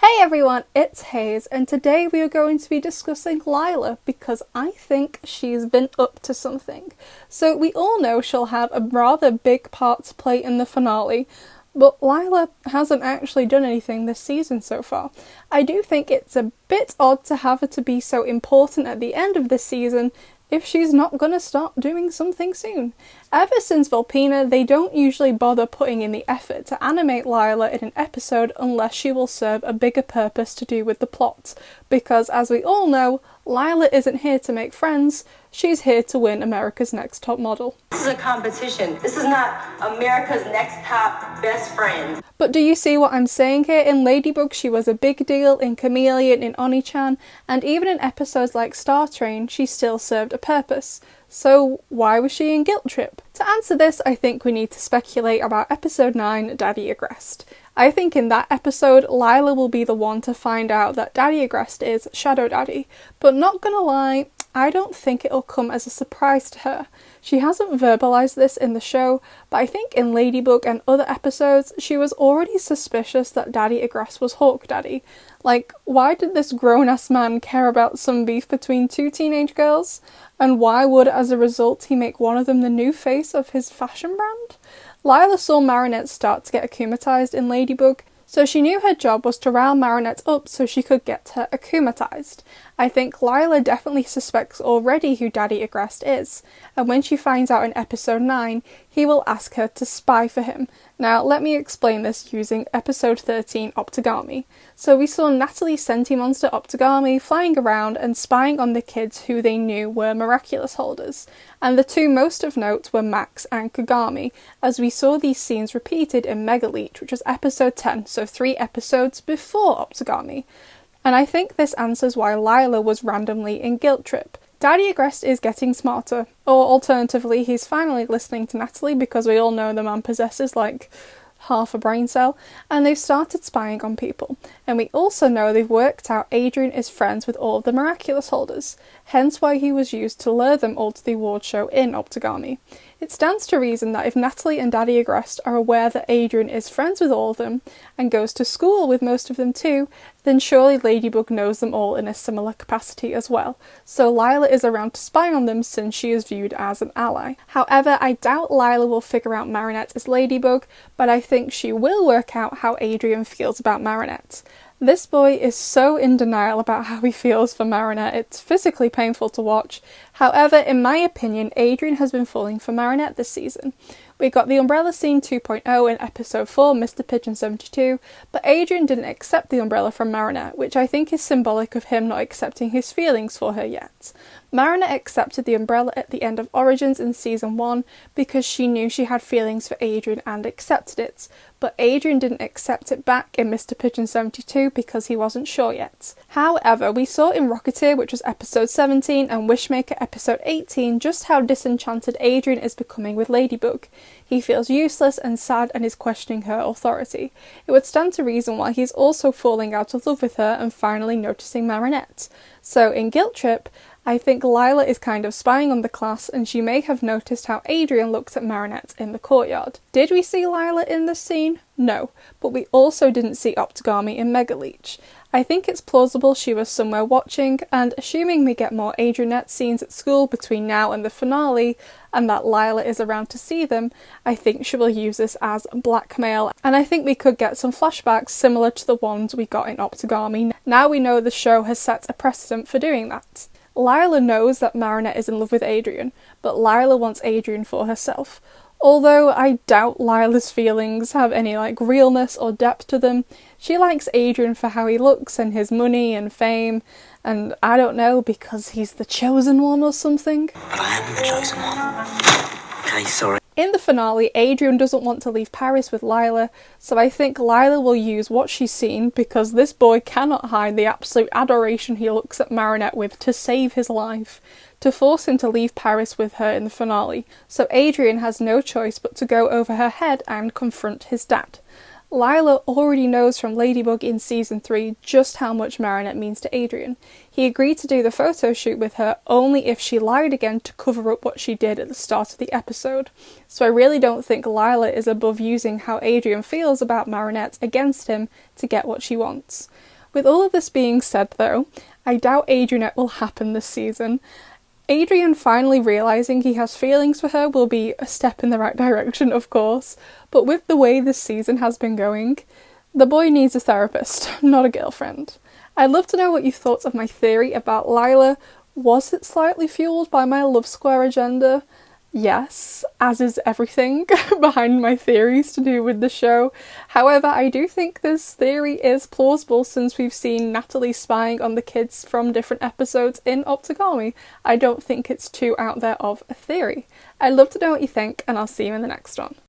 Hey everyone, it's Hayes, and today we are going to be discussing Lila because I think she's been up to something. So we all know she'll have a rather big part to play in the finale, but Lila hasn't actually done anything this season so far. I do think it's a bit odd to have her to be so important at the end of this season if she's not gonna start doing something soon. Ever since Volpina, they don't usually bother putting in the effort to animate Lila in an episode unless she will serve a bigger purpose to do with the plot, because as we all know, Lila isn't here to make friends, she's here to win America's Next Top Model. This is a competition. This is not America's Next Top Best Friend. But do you see what I'm saying here? In Ladybug, she was a big deal, in Chameleon, in Oni-chan, and even in episodes like Star Train, she still served a purpose. So why was she in Guilt Trip? To answer this, I think we need to speculate about episode 9, Daddy Agrest. I think in that episode, Lila will be the one to find out that Daddy Agrest is Shadow Daddy, but not gonna lie, I don't think it'll come as a surprise to her. She hasn't verbalised this in the show, but I think in Ladybug and other episodes, she was already suspicious that Daddy Agrest was Hawk Daddy. Like, why did this grown-ass man care about some beef between two teenage girls? And why would, as a result, he make one of them the new face of his fashion brand? Lila saw Marinette start to get akumatized in Ladybug, so she knew her job was to rile Marinette up so she could get her akumatized. I think Lila definitely suspects already who Daddy Agrest is, and when she finds out in episode 9, he will ask her to spy for him. Now, let me explain this using episode 13, Optogami. So we saw Natalie Sentimonster Optogami flying around and spying on the kids who they knew were Miraculous holders, and the two most of note were Max and Kagami, as we saw these scenes repeated in Mega Leech, which was episode 10, so 3 episodes before Optogami. And I think this answers why Lila was randomly in Guilt Trip. Daddy Agrest is getting smarter, or alternatively, he's finally listening to Natalie because we all know the man possesses like half a brain cell, and they've started spying on people. And we also know they've worked out Adrien is friends with all of the Miraculous holders, hence why he was used to lure them all to the award show in Optogami. It stands to reason that if Natalie and Daddy Agrest are aware that Adrien is friends with all of them, and goes to school with most of them too, then surely Ladybug knows them all in a similar capacity as well. So Lila is around to spy on them since she is viewed as an ally. However, I doubt Lila will figure out Marinette is Ladybug, but I think she will work out how Adrien feels about Marinette. This boy is so in denial about how he feels for Marinette, it's physically painful to watch. However, in my opinion, Adrien has been falling for Marinette this season. We got the umbrella scene 2.0 in episode 4, Mr. Pigeon 72, but Adrien didn't accept the umbrella from Marinette, which I think is symbolic of him not accepting his feelings for her yet. Marinette accepted the umbrella at the end of Origins in season 1 because she knew she had feelings for Adrien and accepted it, but Adrien didn't accept it back in Mr. Pigeon 72 because he wasn't sure yet. However, we saw in Rocketeer, which was episode 17, and Wishmaker episode 18, just how disenchanted Adrien is becoming with Ladybug. He feels useless and sad and is questioning her authority. It would stand to reason why he's also falling out of love with her and finally noticing Marinette. So in Guilt Trip, I think Lila is kind of spying on the class, and she may have noticed how Adrien looks at Marinette in the courtyard. Did we see Lila in this scene? No, but we also didn't see Optogami in Mega Leech. I think it's plausible she was somewhere watching, and assuming we get more Adrianette scenes at school between now and the finale, and that Lila is around to see them, I think she will use this as blackmail, and I think we could get some flashbacks similar to the ones we got in Optogami. Now we know the show has set a precedent for doing that. Lila knows that Marinette is in love with Adrien, but Lila wants Adrien for herself. Although I doubt Lila's feelings have any realness or depth to them, she likes Adrien for how he looks and his money and fame, and I don't know, because he's the chosen one or something. But I am the chosen one. Okay, sorry. In the finale, Adrien doesn't want to leave Paris with Lila, so I think Lila will use what she's seen, because this boy cannot hide the absolute adoration he looks at Marinette with, to save his life, to force him to leave Paris with her in the finale, so Adrien has no choice but to go over her head and confront his dad. Lila already knows from Ladybug in season 3 just how much Marinette means to Adrien. He agreed to do the photo shoot with her only if she lied again to cover up what she did at the start of the episode. So I really don't think Lila is above using how Adrien feels about Marinette against him to get what she wants. With all of this being said though, I doubt Adrianette will happen this season. Adrian finally realising he has feelings for her will be a step in the right direction, of course, but with the way this season has been going, the boy needs a therapist, not a girlfriend. I'd love to know what you thought of my theory about Lila. Was it slightly fueled by my love square agenda? Yes, as is everything behind my theories to do with the show. However, I do think this theory is plausible since we've seen Natalie spying on the kids from different episodes in Optigami. I don't think it's too out there of a theory. I'd love to know what you think, and I'll see you in the next one.